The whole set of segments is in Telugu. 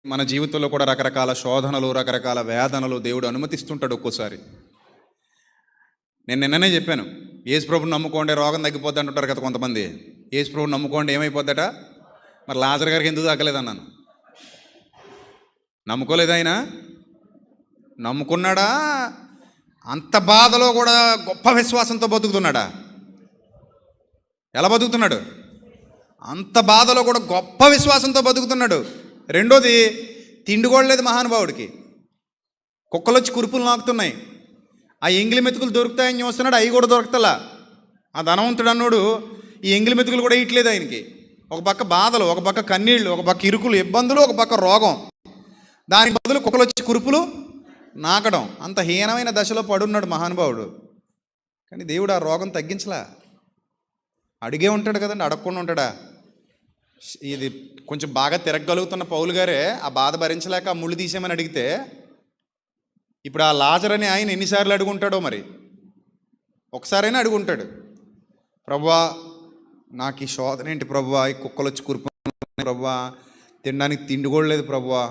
మన జీవితంలో కూడా రకరకాల శోధనలు, రకరకాల వేదనలు దేవుడు అనుమతిస్తుంటాడు ఒక్కోసారి. నేను నిన్ననే చెప్పాను, యేసు ప్రభుని నమ్ముకోండి రోగం తగ్గిపోద్ది అంటుంటారు కదా కొంతమంది. యేసు ప్రభుని నమ్ముకోండి ఏమైపోద్దట? మరి లాజర్ గారికి ఎందుకు తగ్గలేదన్నాను. నమ్ముకోలేదు ఆయన, నమ్ముకున్నాడా? అంత బాధలో కూడా గొప్ప విశ్వాసంతో బతుకుతున్నాడా? ఎలా బతుకుతున్నాడు? అంత బాధలో కూడా గొప్ప విశ్వాసంతో బతుకుతున్నాడు. రెండోది, తిండి కూడా లేదు మహానుభావుడికి. కుక్కలు వచ్చి కురుపులు నాకుతున్నాయి, ఆ ఎంగిలి మెతుకులు దొరుకుతాయని చూస్తున్నాడు, అవి కూడా దొరకతలా. ఆ ధనవంతుడు అన్నోడు ఈ ఎంగిలి మెతుకులు కూడా ఇట్లేదు ఆయనకి. ఒక పక్క బాధలు, ఒక పక్క కన్నీళ్ళు, ఒక పక్క ఇరుకులు ఇబ్బందులు, ఒక పక్క రోగం. దానికి బదులు కుక్కలు వచ్చి కురుపులు నాకడం. అంత హీనమైన దశలో పడున్నాడు మహానుభావుడు. కానీ దేవుడు ఆ రోగం తగ్గించలా. అడిగే ఉంటాడు కదండి, అడగకుండా ఉంటాడా? ఇది కొంచెం బాగా తిరగగలుగుతున్న పౌలు గారే ఆ బాధ భరించలేక ఆ ముళ్ళు తీసేయమని అడిగితే, ఇప్పుడు ఆ లాజర్ అని ఆయన ఎన్నిసార్లు అడుగుంటాడో మరి. ఒకసారైనా అడుగుంటాడు, ప్రభువా నాకు ఈ శోధన ఏంటి ప్రభువా, ఈ కుక్కలు వచ్చి కురుపు ప్రభువా, తినడానికి తిండి కూడా లేదు ప్రభువా,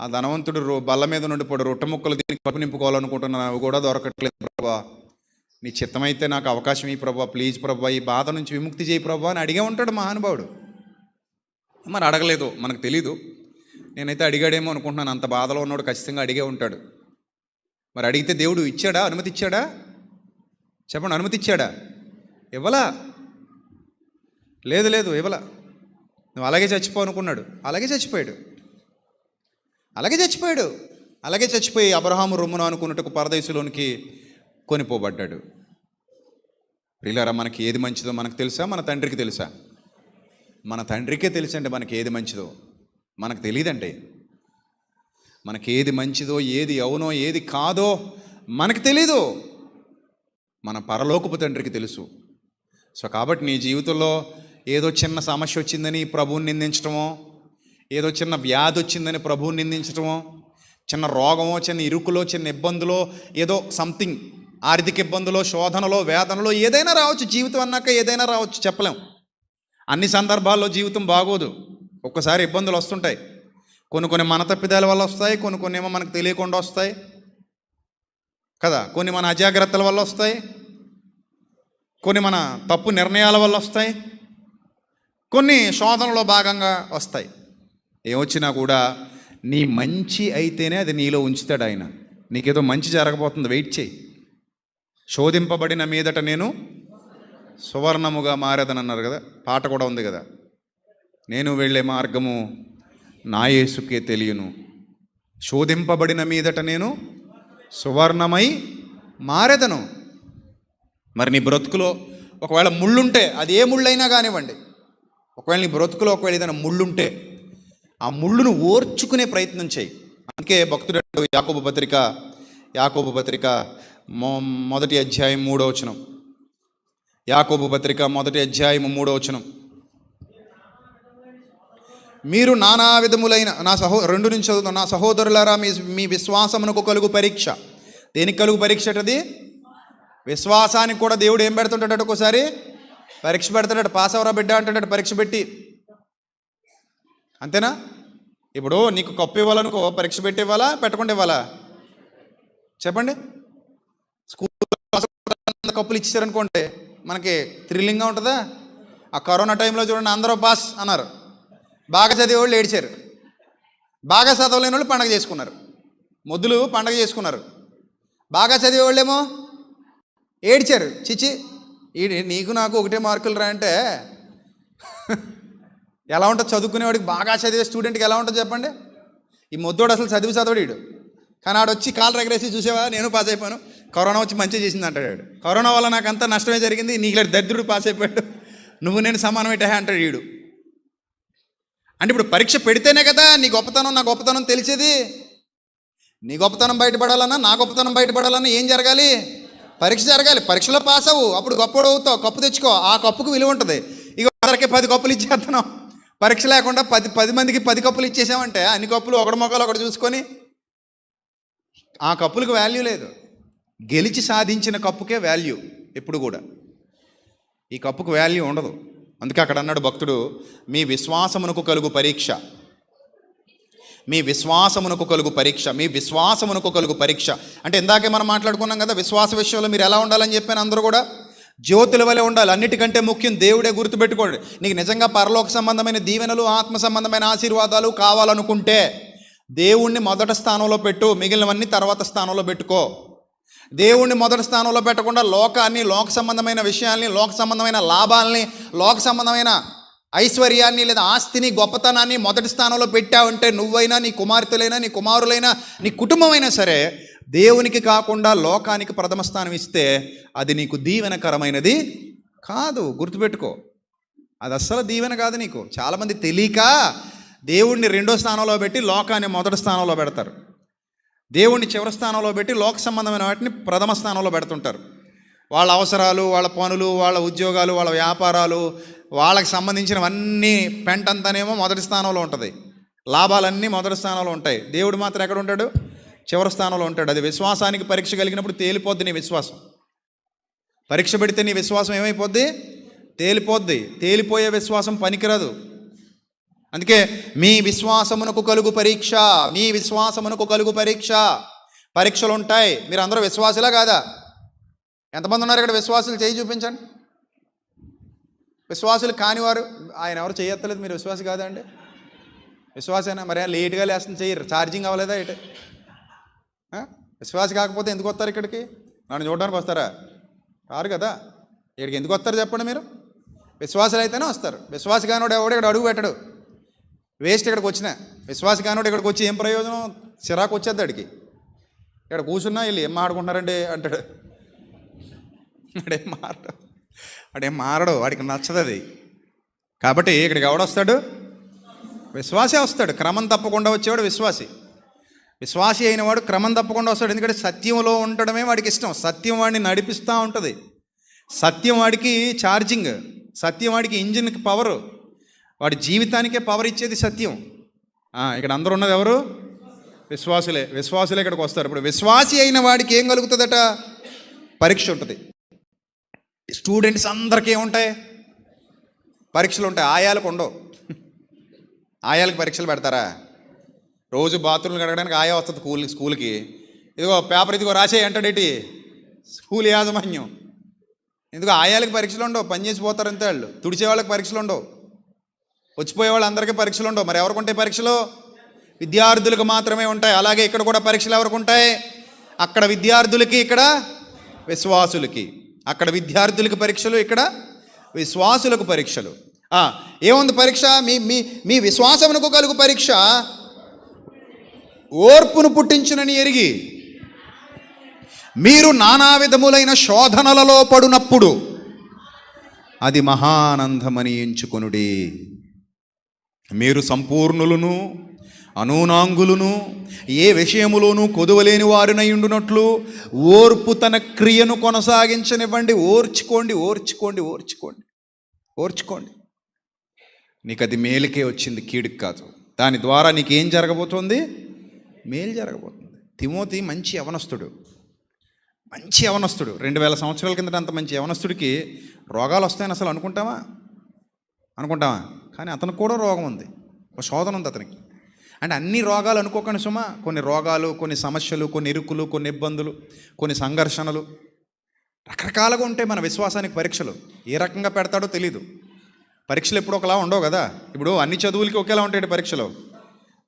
ఆ ధనవంతుడు బల్ల మీద నుండి పడు రొట్టె ముక్కలు దీనికి కడుపు నింపుకోవాలనుకుంటున్నాను, అవి కూడా దొరకట్లేదు ప్రభువా, నీ చిత్తమైతే నాకు అవకాశం ఈ ప్రభువా, ప్లీజ్ ప్రభువా, ఈ బాధ నుంచి విముక్తి చేయి ప్రభువా అని అడిగే ఉంటాడు మహానుభావుడు. మరి అడగలేదు, మనకు తెలీదు. నేనైతే అడిగాడేమో అనుకుంటున్నాను. అంత బాధలో ఉన్నాడు, ఖచ్చితంగా అడిగే ఉంటాడు. మరి అడిగితే దేవుడు ఇచ్చాడా? అనుమతి ఇచ్చాడా? చెప్పండి, అనుమతి ఇచ్చాడా? ఇవ్వలా. లేదు ఇవ్వలా. నువ్వు అలాగే చచ్చిపో అనుకున్నాడు, అలాగే చచ్చిపోయాడు. అలాగే చచ్చిపోయి అబ్రహాము రొమ్మును అనుకున్నట్టుకు పరదేశంలోనికి కొనిపోబడ్డాడు. ప్రియులారా, మనకి ఏది మంచిదో మనకు తెలుసా? మన తండ్రికి తెలుసా? మన తండ్రికే తెలుసండి మనకి ఏది మంచిదో. మనకు తెలియదండి. మనకి ఏది మంచిదో, ఏది అవునో, ఏది కాదో మనకు తెలీదు. మన పరలోకపు తండ్రికి తెలుసు. సో కాబట్టి నీ జీవితంలో ఏదో చిన్న సమస్య వచ్చిందని ప్రభువుని నిందించడమో, ఏదో చిన్న వ్యాధి వచ్చిందని ప్రభువుని నిందించడమో, చిన్న రోగమో, చిన్న ఇరుకులో, చిన్న ఇబ్బందులో, ఏదో సంథింగ్ ఆర్థిక ఇబ్బందులో, శోధనలో, వేదనలో ఏదైనా రావచ్చు. జీవితం అన్నాక ఏదైనా రావచ్చు, చెప్పలేం. అన్ని సందర్భాల్లో జీవితం బాగోదు. ఒక్కసారి ఇబ్బందులు వస్తుంటాయి. కొన్ని మన తప్పిదాల వల్ల వస్తాయి, కొన్ని ఏమో మనకు తెలియకుండా వస్తాయి కదా. కొన్ని మన అజాగ్రత్తల వల్ల వస్తాయి, కొన్ని మన తప్పు నిర్ణయాల వల్ల వస్తాయి, కొన్ని శోధనలో భాగంగా వస్తాయి. ఏమొచ్చినా కూడా నీ మంచి అయితేనే అది నీలో ఉంచుతాడు ఆయన. నీకేదో మంచి జరగబోతుంది, వెయిట్ చేయి. శోధింపబడిన మీదట నేను సువర్ణముగా మారేదనన్నారు కదా, పాట కూడా ఉంది కదా. నేను వెళ్ళే మార్గము నా యేసుకే తెలియను, శోధింపబడిన మీదట నేను సువర్ణమై మారేదను. మరి నీ బ్రతుకులో ఒకవేళ ముళ్ళుంటే, అది ఏ ముళ్ళైనా కానివ్వండి, ఒకవేళ నీ బ్రతుకులో ఒకవేళ ఏదైనా ముళ్ళుంటే ఆ ముళ్ళును ఓర్చుకునే ప్రయత్నం చేయి. అందుకే భక్తుడు యాకోబు పత్రిక మొదటి అధ్యాయం 3వ వచనం. యాకోబు పత్రిక మొదటి అధ్యాయం 3వ వచనం. మీరు నానా విధములైన రెండు నుంచి చదువుతాం. నా సహోదరులారా, మీ విశ్వాసమునకు కలుగు పరీక్ష. దేనికి కలుగు పరీక్ష? అది విశ్వాసానికి కూడా దేవుడు ఏం పెడుతుంటాడు? ఒకసారి పరీక్ష పెడతాడు. పాస్ అవరా బిడ్డ అంటాడు పరీక్ష పెట్టి. అంతేనా? ఇప్పుడు నీకు కప్పు ఇవ్వాలనుకో, పరీక్ష పెట్టి ఇవ్వాలా, పెట్టకుండా ఇవ్వాలా? చెప్పండి. స్కూల్ కప్పులు ఇచ్చారనుకోండి, మనకి థ్రిల్లింగ్గా ఉంటుందా? ఆ కరోనా టైంలో చూడండి, అందరూ పాస్ అన్నారు. బాగా చదివే వాళ్ళు ఏడ్చారు, బాగా చదవలేని వాళ్ళు పండగ చేసుకున్నారు, మొద్దులు పండగ చేసుకున్నారు. బాగా చదివే వాళ్ళేమో ఏడ్చారు, చిచి నీకు నాకు ఒకటే మార్కులు రా అంటే ఎలా ఉంటుంది? చదువుకునేవాడికి, బాగా చదివే స్టూడెంట్కి ఎలా ఉంటుంది చెప్పండి? ఈ మొద్దోడు అసలు చదివాడు, కానీ ఆడు వచ్చి కాలు రగరేసి చూసేవా నేను పాస్ అయిపోయాను, కరోనా వచ్చి మంచిగా చేసింది అంటాడు. కరోనా వల్ల నాకు అంతా నష్టమే జరిగింది, నీకు దరిద్రుడు పాస్ అయిపోయాడు, నువ్వు నేను సమానమేటే అంటాడు వీడు. అంటే ఇప్పుడు పరీక్ష పెడితేనే కదా నీ గొప్పతనం నా గొప్పతనం తెలిసేది. నీ గొప్పతనం బయటపడాలన్నా, నా గొప్పతనం బయటపడాలన్నా ఏం జరగాలి? పరీక్ష జరగాలి. పరీక్షలో పాస్ అవ్వు, అప్పుడు గొప్పడు అవుతావు, కప్పు తెచ్చుకో, ఆ కప్పుకు విలువ ఉంటుంది. ఇక అందరికీ 10 కప్పులు ఇచ్చేస్తున్నాం. పరీక్ష లేకుండా 10 మందికి 10 కప్పులు ఇచ్చేసామంటే అన్ని కప్పులు ఒకటి మొక్కలు ఒకటి చూసుకొని ఆ కప్పులకు వాల్యూ లేదు. గెలిచి సాధించిన కప్పుకే వాల్యూ ఎప్పుడు కూడా. ఈ కప్పుకు వాల్యూ ఉండదు. అందుకే అక్కడ అన్నాడు భక్తుడు, మీ విశ్వాసమునకు కలుగు పరీక్ష. మీ విశ్వాసమునకు కలుగు పరీక్ష, మీ విశ్వాసమునకు కలుగు పరీక్ష. అంటే ఇందాకే మనం మాట్లాడుకున్నాం కదా, విశ్వాస విషయంలో మీరు ఎలా ఉండాలని చెప్పాను. అందరూ కూడా జ్యోతుల వలె ఉండాలి. అన్నిటికంటే ముఖ్యం దేవుడే. గుర్తుపెట్టుకోండి, నీకు నిజంగా పరలోక సంబంధమైన దీవెనలు, ఆత్మ సంబంధమైన ఆశీర్వాదాలు కావాలనుకుంటే దేవుణ్ణి మొదటి స్థానంలో పెట్టు, మిగిలినవన్నీ తర్వాత స్థానంలో పెట్టుకో. దేవుణ్ణి మొదటి స్థానంలో పెట్టకుండా లోకాన్ని, లోక సంబంధమైన విషయాల్ని, లోక సంబంధమైన లాభాలని, లోక సంబంధమైన ఐశ్వర్యాన్ని లేదా ఆస్తిని, గొప్పతనాన్ని మొదటి స్థానంలో పెట్టావంటే నువ్వైనా, నీ కుమార్తెలైనా, నీ కుమారులైనా, నీ కుటుంబమైనా సరే దేవునికి కాకుండా లోకానికి ప్రథమ స్థానం ఇస్తే అది నీకు దీవెనకరమైనది కాదు. గుర్తుపెట్టుకో, అది అస్సలు దీవెన కాదు నీకు. చాలామంది తెలియక దేవుణ్ణి రెండో స్థానంలో పెట్టి లోకాన్ని మొదటి స్థానంలో పెడతారు. దేవుణ్ణి చివరి స్థానంలో పెట్టి లోక సంబంధమైన వాటిని ప్రథమ స్థానంలో పెడుతుంటారు. వాళ్ళ అవసరాలు, వాళ్ళ పనులు, వాళ్ళ ఉద్యోగాలు, వాళ్ళ వ్యాపారాలు, వాళ్ళకి సంబంధించినవన్నీ పెంటంతానేమో మొదటి స్థానంలో ఉంటుంది. లాభాలన్నీ మొదటి స్థానంలో ఉంటాయి. దేవుడు మాత్రం ఎక్కడ ఉంటాడు? చివరి స్థానంలో ఉంటాడు. అది విశ్వాసానికి పరీక్ష కలిగినప్పుడు తేలిపోద్ది నీ విశ్వాసం. పరీక్ష పెడితే నీ విశ్వాసం ఏమైపోద్ది? తేలిపోద్ది. తేలిపోయే విశ్వాసం పనికిరాదు. అందుకే మీ విశ్వాసమునకు కలుగు పరీక్ష, మీ విశ్వాసమునకు కలుగు పరీక్ష. పరీక్షలు ఉంటాయి. మీరు అందరూ విశ్వాసులా కాదా? ఎంతమంది ఉన్నారు ఇక్కడ విశ్వాసులు? చేయి చూపించండి. విశ్వాసులు కానివారు, ఆయన ఎవరు చేయత్తలేదు, మీరు విశ్వాసి కాదా అండి? విశ్వాసేనా? మరి లేట్గా లేస్తుంది, చెయ్యరు, ఛార్జింగ్ అవ్వలేదా ఇటు? విశ్వాసి కాకపోతే ఎందుకు వస్తారు ఇక్కడికి? నన్ను చూడడానికి వస్తారా? రారు కదా. ఇక్కడికి ఎందుకు వస్తారు చెప్పండి మీరు? విశ్వాసులు అయితేనే వస్తారు. విశ్వాసి కానివాడు ఎవడు ఇక్కడ అడుగు పెట్టడు, వేస్ట్. ఇక్కడికి వచ్చిన విశ్వాసి కానివాడు ఇక్కడికి వచ్చి ఏం ప్రయోజనం? చిరాకు వచ్చేది అడిగి. ఇక్కడ కూర్చున్నా వీళ్ళు ఏం మాట్లాడుకుంటారండి అంటాడు. వాడేం మారడు, వాడికి నచ్చదు అది. కాబట్టి ఇక్కడికి ఎవడొస్తాడు? విశ్వాసే వస్తాడు. క్రమం తప్పకుండా వచ్చేవాడు విశ్వాసి. విశ్వాసి అయిన వాడు క్రమం తప్పకుండా వస్తాడు. ఎందుకంటే సత్యంలో ఉండడమే వాడికి ఇష్టం. సత్యం వాడిని నడిపిస్తూ ఉంటుంది. సత్యం వాడికి ఛార్జింగ్, సత్యం వాడికి ఇంజిన్కి పవరు, వాడి జీవితానికే పవర్ ఇచ్చేది సత్యం. ఇక్కడ అందరూ ఉన్నది ఎవరు? విశ్వాసులే. విశ్వాసులే ఇక్కడికి వస్తారు. ఇప్పుడు విశ్వాసి అయిన వాడికి ఏం కలుగుతుందట? పరీక్ష ఉంటుంది. స్టూడెంట్స్ అందరికీ ఏముంటాయి? పరీక్షలు ఉంటాయి. ఆయాలకు ఉండవు. ఆయాలకు పరీక్షలు పెడతారా? రోజు బాత్రూమ్లు కడగడానికి ఆయా వస్తుంది స్కూల్కి. ఇదిగో పేపర్ ఇదిగో రాసేయి అంటాడేటి స్కూల్ యాజమాన్యం. ఎందుకు ఆయాలకు పరీక్షలు ఉండవు, పని చేసిపోతారు అంతే. వాళ్ళు తుడిచే వాళ్ళకి పరీక్షలు ఉండవు, వచ్చిపోయే వాళ్ళందరికీ పరీక్షలు ఉండవు. మరి ఎవరికి ఉంటాయి పరీక్షలు? విద్యార్థులకు మాత్రమే ఉంటాయి. అలాగే ఇక్కడ కూడా పరీక్షలు ఎవరికి ఉంటాయి? అక్కడ విద్యార్థులకి, ఇక్కడ విశ్వాసులకి. అక్కడ విద్యార్థులకి పరీక్షలు, ఇక్కడ విశ్వాసులకు పరీక్షలు. ఏముంది పరీక్ష? మీ మీ మీ విశ్వాసమునకు కలుగు పరీక్ష ఓర్పును పుట్టించునని ఎరిగి మీరు నానా విధములైన శోధనలలో పడునప్పుడు అది మహానందమని ఎంచుకొనుడి. మీరు సంపూర్ణులను అనూనాంగులను ఏ విషయములోనూ కొదువలేని వారినై ఉండునట్లు ఓర్పు తన క్రియను కొనసాగించనివ్వండి. ఓర్చుకోండి, ఓర్చుకోండి, ఓర్చుకోండి, ఓర్చుకోండి. నీకు అది మేలుకే వచ్చింది, కీడుకు కాదు. దాని ద్వారా నీకేం జరగబోతోంది? మేలు జరగబోతుంది. తిమోతి మంచి యవనస్తుడు, మంచి యవనస్తుడు. 2000 సంవత్సరాల కిందట అంత మంచి యవనస్తుడికి రోగాలు వస్తాయని అసలు అనుకుంటామా? కానీ అతనికి కూడా రోగం ఉంది, ఒక శోధన ఉంది అతనికి. అంటే అన్ని రోగాలు అనుకోకండి సుమా. కొన్ని రోగాలు, కొన్ని సమస్యలు, కొన్ని ఇరుకులు, కొన్ని ఇబ్బందులు, కొన్ని సంఘర్షణలు రకరకాలుగా ఉంటాయి. మన విశ్వాసానికి పరీక్షలు ఏ రకంగా పెడతాడో తెలీదు. పరీక్షలు ఎప్పుడు ఒకలా ఉండవు కదా. ఇప్పుడు అన్ని చదువులకి ఒకేలా ఉంటాయి పరీక్షలు,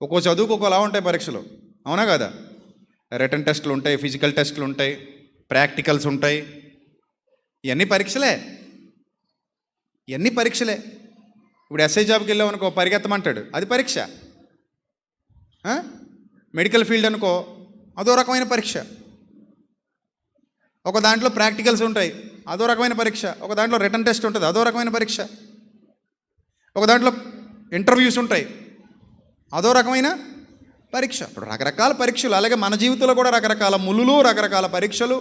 ఒక్కో చదువుకు ఒకలా ఉంటాయి పరీక్షలు, అవునా కదా? రిటన్ టెస్టులు ఉంటాయి, ఫిజికల్ టెస్టులు ఉంటాయి, ప్రాక్టికల్స్ ఉంటాయి. ఇవన్నీ పరీక్షలే, ఇవన్నీ పరీక్షలే. ఇప్పుడు ఎస్ఐ జాబ్కి వెళ్ళామనుకో, పరిగెత్తమంటాడు, అది పరీక్ష. మెడికల్ ఫీల్డ్ అనుకో, అదో రకమైన పరీక్ష. ఒక దాంట్లో ప్రాక్టికల్స్ ఉంటాయి, అదో రకమైన పరీక్ష. ఒక దాంట్లో రిటన్ టెస్ట్ ఉంటుంది, అదో రకమైన పరీక్ష. ఒక దాంట్లో ఇంటర్వ్యూస్ ఉంటాయి, అదో రకమైన పరీక్ష. ఇప్పుడు రకరకాల పరీక్షలు. అలాగే మన జీవితంలో కూడా రకరకాల ములులు, రకరకాల పరీక్షలు,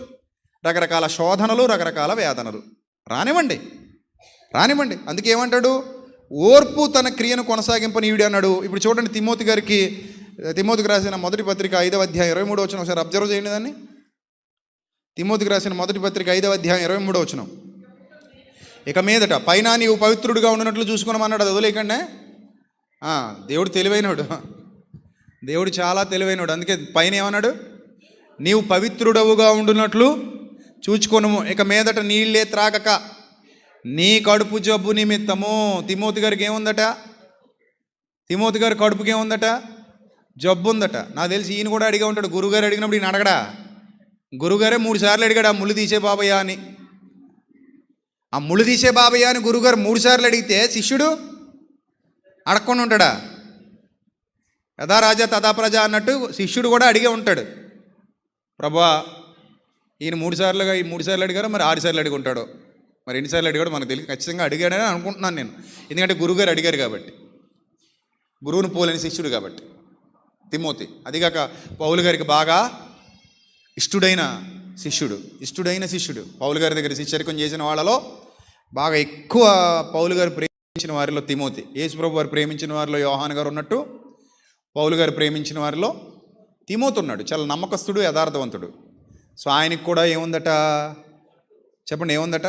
రకరకాల శోధనలు, రకరకాల వేదనలు రానివ్వండి. అందుకే ఏమంటాడు? ఓర్పు తన క్రియను కొనసాగింపనీయుడి అన్నాడు. ఇప్పుడు చూడండి, తిమోతికి రాసిన మొదటి పత్రిక 5వ అధ్యాయం 23వ వచనం ఒకసారి అబ్జర్వ్ చేయండి దాన్ని. తిమోతికి రాసిన మొదటి పత్రిక 5వ అధ్యాయం 23వ వచనం. ఇక మీదట పైన నీవు పవిత్రుడిగా ఉన్నట్లు చూసుకున్నామన్నాడు. అది వదిలేకండి. దేవుడు తెలివైనడు. దేవుడు చాలా తెలివైనడు. అందుకే పైన ఏమన్నాడు, నీవు పవిత్రుడవుగా ఉండునట్లు చూచుకొనుము, ఇక మీదట నీళ్ళే త్రాగక నీ కడుపు జబ్బు నిమిత్తము. తిమోతి గారికి ఏముందట? తిమోతి గారి కడుపుకి ఏముందట? జబ్బు ఉందట. నాకు తెలిసి ఈయన కూడా అడిగా ఉంటాడు. గురుగారు అడిగినప్పుడు ఈయన అడగడా? గురుగారే 3 సార్లు అడిగాడు ఆ ముళ్ళు తీసే బాబయ్య అని. ఆ ముళ్ళు తీసే బాబయ్య అని గురుగారు 3 సార్లు అడిగితే శిష్యుడు అడగకుండా ఉంటాడా? యథా రాజా తథా ప్రజ అన్నట్టు శిష్యుడు కూడా అడిగే ఉంటాడు. ప్రభా ఈయన 3 సార్లు అడిగారో మరి 6 సార్లు అడిగి ఉంటాడో, మరి ఎన్నిసార్లు అడిగాడో మనకు తెలియదు. ఖచ్చితంగా అడిగాడని అనుకుంటున్నాను నేను. ఎందుకంటే గురువుగారు అడిగారు కాబట్టి, గురువును పోలేని శిష్యుడు కాబట్టి తిమోతి. అదిగాక పౌలు గారికి బాగా ఇష్టుడైన శిష్యుడు. పౌలు గారి దగ్గర శిష్యరికం చేసిన వాళ్ళలో బాగా ఎక్కువ పౌలు గారు ప్రేమించిన వారిలో తిమోతి. యేసుప్రభు వారు ప్రేమించిన వారిలో యోహాను గారు ఉన్నట్టు పౌలు గారు ప్రేమించిన వారిలో తిమోతి ఉన్నాడు. చాలా నమ్మకస్తుడు, యథార్థవంతుడు. సో ఆయనకి కూడా ఏముందట చెప్పండి? ఏముందట?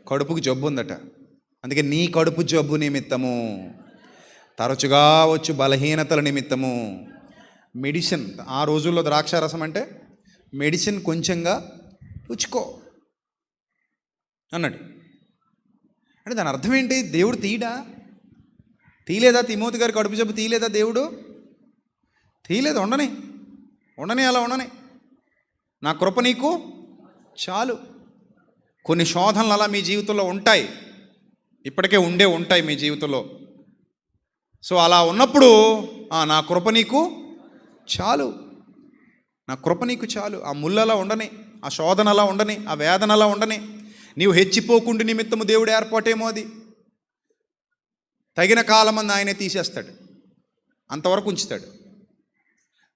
కడుపుకి జబ్బు ఉందట. అందుకే నీ కడుపు జబ్బు నిమిత్తము, తరచుగా వచ్చు బలహీనతల నిమిత్తము మెడిసిన్. ఆ రోజుల్లో ద్రాక్షారసం అంటే మెడిసిన్ కొంచెంగా పుచ్చుకో అన్నాడు. అంటే దాని అర్థం ఏంటి? దేవుడు తీయలేదా? తిమోతి గారి కడుపు జబ్బు తీయలేదా దేవుడు? తీయలేదు. ఉండని అలా ఉండని. నా కృప నీకు చాలు. కొన్ని శోధనలు అలా మీ జీవితంలో ఉంటాయి, ఇప్పటికే ఉంటాయి మీ జీవితంలో. సో అలా ఉన్నప్పుడు నా కృప నీకు చాలు, నా కృప నీకు చాలు. ఆ ముళ్ళలా ఉండని, ఆ శోధన అలా ఉండని, ఆ వేదన అలా ఉండని. నీవు హెచ్చిపోకుండా నిమిత్తము దేవుడు ఏర్పాటేమో అది. తగిన కాలమంది ఆయనే తీసేస్తాడు, అంతవరకు ఉంచుతాడు.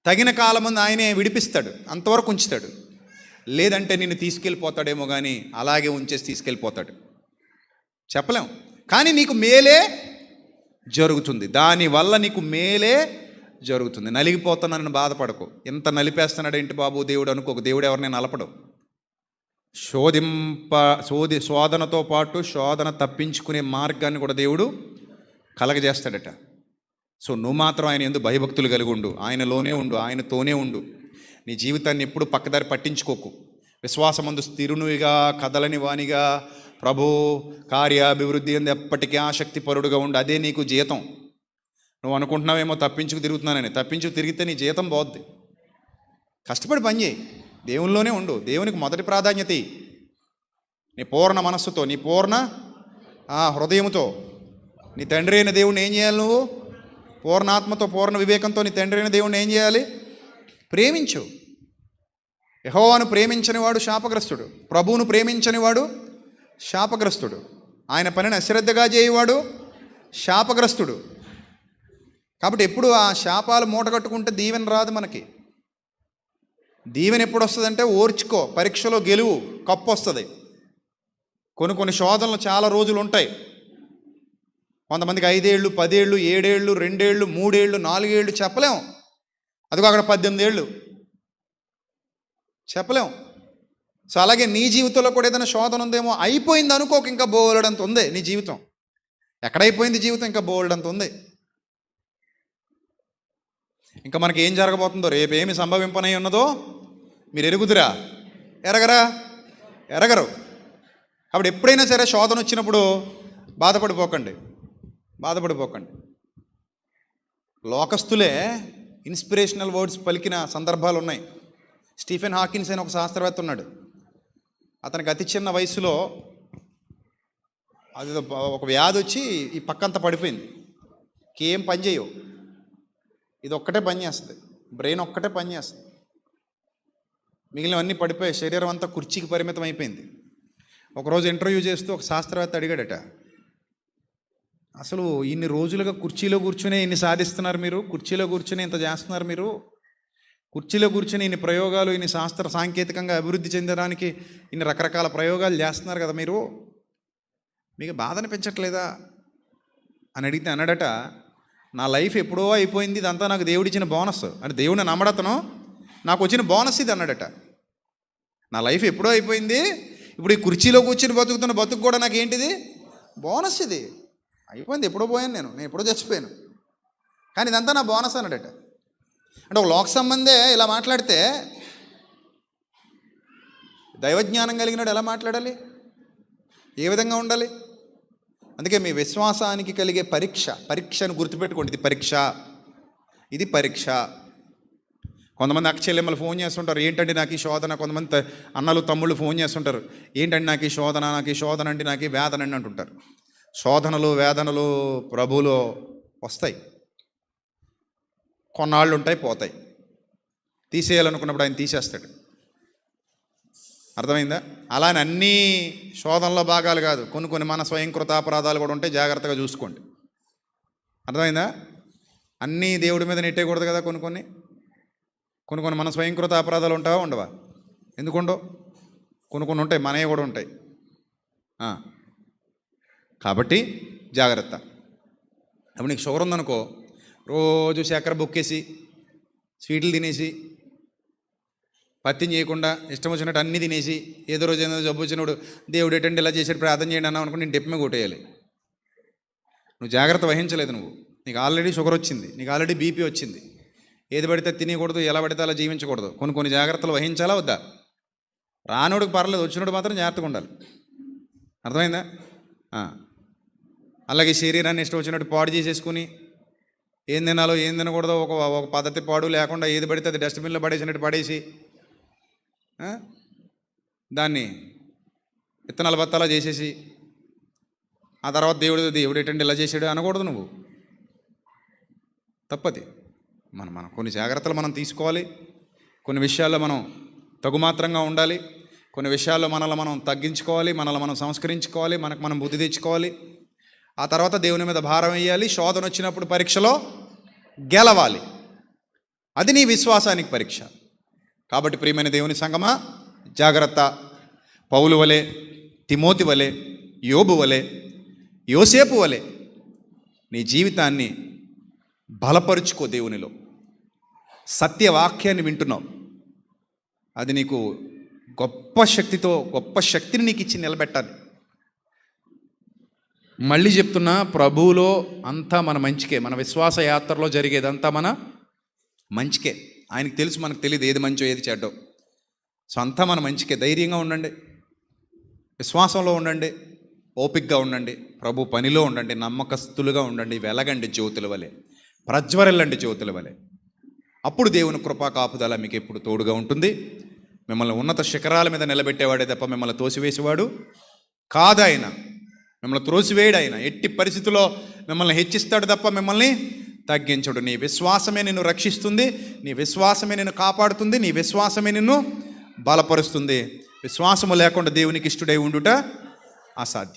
తగిన కాలమంది ఆయనే విడిపిస్తాడు, అంతవరకు ఉంచుతాడు. లేదంటే నిన్ను తీసుకెళ్ళిపోతాడేమో కానీ అలాగే ఉంచేసి తీసుకెళ్ళిపోతాడు, చెప్పలేం. కానీ నీకు మేలే జరుగుతుంది, దానివల్ల నీకు మేలే జరుగుతుంది. నలిగిపోతున్నానని బాధపడకు. ఎంత నలిపేస్తున్నాడు ఏంటి బాబు దేవుడు అనుకోకు. దేవుడు ఎవరిని నలపడు. శోధనతో పాటు శోధన తప్పించుకునే మార్గాన్ని కూడా దేవుడు కలగజేస్తాడట. సో నువ్వు మాత్రం ఆయన యందు భయభక్తులు కలిగి ఉండు, ఆయనలోనే ఉండు, ఆయనతోనే ఉండు. నీ జీవితాన్ని ఎప్పుడు పక్కదారి పట్టించుకోకు. విశ్వాసమందు స్థిరునిగా, కదలని వానిగా, ప్రభు కార్యాభివృద్ధి అందు ఎప్పటికీ ఆసక్తిపరుడుగా ఉండు. అదే నీకు జీతం. నువ్వు అనుకుంటున్నావేమో తప్పించుకు తిరుగుతున్నానని. తప్పించుకు తిరిగితే నీ జీతం పోద్ది. కష్టపడి పని చేయి, దేవునిలోనే ఉండు, దేవునికి మొదటి ప్రాధాన్యత. నీ పూర్ణ మనస్సుతో, నీ పూర్ణ హృదయంతో నీ తండ్రి అయిన దేవుణ్ణి ఏం చేయాలి? నువ్వు పూర్ణాత్మతో, పూర్ణ వివేకంతో నీ తండ్రి అయిన దేవుణ్ణి ఏం చేయాలి? ప్రేమించు. యెహోవాను ప్రేమించని వాడు శాపగ్రస్తుడు, ప్రభువును ప్రేమించని వాడు శాపగ్రస్తుడు. ఆయన పనిని అశ్రద్ధగా చేయవాడు శాపగ్రస్తుడు. కాబట్టి ఎప్పుడు ఆ శాపాలు మూటగట్టుకుంటే దీవెన రాదు మనకి. దీవెన ఎప్పుడు వస్తుందంటే ఓర్చుకో, పరీక్షలో గెలువు, కప్పు వస్తుంది. కొన్ని శోధనలు చాలా రోజులు ఉంటాయి. కొంతమందికి 5 ఏళ్ళు, 10 ఏళ్ళు, 7 ఏళ్ళు, 2 ఏళ్ళు, 3 ఏళ్ళు, 4 ఏళ్ళు చెప్పలేం. అదిగో అక్కడ 18 ఏళ్ళు చెప్పలేం. సో అలాగే నీ జీవితంలో కూడా ఏదైనా శోధన ఉందేమో. అయిపోయింది అనుకోక, ఇంకా బోలెడంత ఉంది నీ జీవితం. ఎక్కడైపోయింది జీవితం? ఇంకా బోలెడంత ఉంది. ఇంకా మనకి ఏం జరగబోతుందో, రేపేమి సంభవింపనై ఉన్నదో మీరు ఎరుగుదురా? ఎరగరు. కాబట్టి ఎప్పుడైనా సరే శోధన వచ్చినప్పుడు బాధపడిపోకండి. లోకస్తులే ఇన్స్పిరేషనల్ వర్డ్స్ పలికిన సందర్భాలు ఉన్నాయి. స్టీఫెన్ హాకిన్స్ అని ఒక శాస్త్రవేత్త ఉన్నాడు. అతనికి అతి చిన్న వయసులో అది ఒక వ్యాధి వచ్చి ఈ పక్కంతా పడిపోయింది. ఏం పని చేయవు, ఇది ఒక్కటే పని చేస్తుంది, బ్రెయిన్ ఒక్కటే పని చేస్తుంది. మిగిలినవన్నీ పడిపోయి శరీరం అంతా కుర్చీకి పరిమితం అయిపోయింది. ఒకరోజు ఇంటర్వ్యూ చేస్తూ ఒక శాస్త్రవేత్త అడిగాడట, అసలు ఇన్ని రోజులుగా కుర్చీలో కూర్చునే ఇన్ని సాధిస్తున్నారు మీరు, కుర్చీలో కూర్చుని ఇంత చేస్తున్నారు మీరు, కుర్చీలో కూర్చుని ఇన్ని ప్రయోగాలు, ఇన్ని శాస్త్ర సాంకేతికంగా అభివృద్ధి చెందడానికి ఇన్ని రకరకాల ప్రయోగాలు చేస్తున్నారు కదా మీరు, మీకు బాధ అనిపించట్లేదా అని అడిగితే అన్నాడట, నా లైఫ్ ఎప్పుడో అయిపోయింది, ఇదంతా నాకు దేవుడిచ్చిన బోనస్ అంటే దేవుడిని నమ్మడతను నాకు వచ్చిన బోనస్ ఇది అన్నాడట. నా లైఫ్ ఎప్పుడో అయిపోయింది, ఇప్పుడు ఈ కుర్చీలో కూర్చుని బతుకుతున్న బతుకు కూడా నాకు ఏంటిది? బోనస్. ఇది అయిపోయింది, ఎప్పుడో పోయాను, నేను ఎప్పుడో చచ్చిపోయాను, కానీ ఇదంతా నా బోనస్ అన్నాడట. అంటే ఒక లోక సంబంధే ఇలా మాట్లాడితే దైవజ్ఞానం కలిగినాడు ఎలా మాట్లాడాలి, ఏ విధంగా ఉండాలి? అందుకే మీ విశ్వాసానికి కలిగే పరీక్షను గుర్తుపెట్టుకోండి. ఇది పరీక్ష. కొంతమంది అక్కచెల్లెమ్మలు ఫోన్ చేస్తుంటారు, ఏంటండి నాకు ఈ శోధన. కొంతమంది అన్నలు తమ్ముళ్ళు ఫోన్ చేస్తుంటారు, ఏంటండి నాకు ఈ శోధన అండి, నాకు ఈ వేదన అండి అంటుంటారు. శోధనలు వేదనలు ప్రభువులో వస్తాయి, కొన్నాళ్ళు ఉంటాయి, పోతాయి. తీసేయాలనుకున్నప్పుడు ఆయన తీసేస్తాడు. అర్థమైందా? అలానే అన్నీ శోధనలో భాగాలు కాదు, కొన్ని మన స్వయంకృత అపరాధాలు కూడా ఉంటాయి, జాగ్రత్తగా చూసుకోండి. అర్థమైందా? అన్నీ దేవుడి మీద నెట్టేయకూడదు కదా. కొన్ని మన స్వయంకృత అపరాధాలు ఉంటావా, ఉండవా? ఎందుకుండవు? కొన్ని ఉంటాయి, మనవి కూడా ఉంటాయి. కాబట్టి జాగ్రత్త. అప్పుడు నీకు షుగర్ ఉందనుకో, రోజు చక్కెర బొక్కేసి స్వీట్లు తినేసి పత్యం చేయకుండా ఇష్టం వచ్చినట్టు అన్నీ తినేసి ఏదో రోజు ఏదో జబ్బు వచ్చినప్పుడు దేవుడు ఏంటంటే ఇలా చేసాడు ప్రార్థన చేయండి అన్నావు అనుకుని నేను డెప్పమే కొట్టేయాలి. నువ్వు జాగ్రత్త వహించలేదు. నీకు ఆల్రెడీ షుగర్ వచ్చింది, నీకు ఆల్రెడీ బీపీ వచ్చింది. ఏది పడితే తినకూడదు, ఎలా పడితే అలా జీవించకూడదు. కొన్ని జాగ్రత్తలు వహించాలా వద్దా? రానోడికి పర్లేదు, వచ్చినోడు మాత్రం జాగ్రత్తగా ఉండాలి. అర్థమైందా? అలాగే శరీరాన్ని ఇష్టం వచ్చినట్టు పాడు చేసేసుకుని ఏం తినాలో ఏం తినకూడదో ఒక పద్ధతి పాడు లేకుండా ఏది పడితే అది డస్ట్బిన్లో పడేసినట్టు పడేసి దాన్ని విత్తనాల బత్తాలా చేసేసి ఆ తర్వాత దేవుడు ఏంటంటే ఇలా చేసాడు అనకూడదు. నువ్వు తప్పది. మనం కొన్ని జాగ్రత్తలు మనం తీసుకోవాలి. కొన్ని విషయాల్లో మనం తగుమాత్రంగా ఉండాలి. కొన్ని విషయాల్లో మనల్ని మనం తగ్గించుకోవాలి, మనల్ని మనం సంస్కరించుకోవాలి, మనకు మనం బుద్ధి తెచ్చుకోవాలి. ఆ తర్వాత దేవుని మీద భారం వేయాలి. శోధన వచ్చినప్పుడు పరీక్షలో గెలవాలి. అది నీ విశ్వాసానికి పరీక్ష. కాబట్టి ప్రియమైన దేవుని సంగమా, జాగ్రత్త. పౌలు వలె, తిమోతి వలె, యోబు వలె, యోసేపు వలె నీ జీవితాన్ని బలపరుచుకో. దేవునిలో సత్యవాక్యాన్ని వింటున్నావు, అది నీకు గొప్ప శక్తిని నీకు ఇచ్చి నిలబెట్టాలి. మళ్ళీ చెప్తున్నా, ప్రభువులో అంతా మన మంచికే. మన విశ్వాస యాత్రలో జరిగేదంతా మన మంచికే. ఆయనకు తెలుసు, మనకు తెలియదు ఏది మంచో ఏది చెడ్డో. సో అంతా మన మంచికే. ధైర్యంగా ఉండండి, విశ్వాసంలో ఉండండి, ఓపికగా ఉండండి, ప్రభు పనిలో ఉండండి, నమ్మకస్తులుగా ఉండండి, వెలగండి జ్యోతుల వలె, ప్రజ్వరెల్లండి జ్యోతుల వలె. అప్పుడు దేవుని కృపా కాపుదల మీకు ఎప్పుడు తోడుగా ఉంటుంది. మిమ్మల్ని ఉన్నత శిఖరాల మీద నిలబెట్టేవాడే తప్ప మిమ్మల్ని తోసివేసేవాడు కాదు. ఆయన మిమ్మల్ని త్రోసివేయడు. ఆయన ఎట్టి పరిస్థితుల్లో మిమ్మల్ని హెచ్చిస్తాడు తప్ప మిమ్మల్ని తగ్గించడు. నీ విశ్వాసమే నిన్ను రక్షిస్తుంది, నీ విశ్వాసమే నిన్ను కాపాడుతుంది, నీ విశ్వాసమే నిన్ను బలపరుస్తుంది. విశ్వాసము లేకుండా దేవునికి ఇష్టడై ఉండుట అసాధ్యం.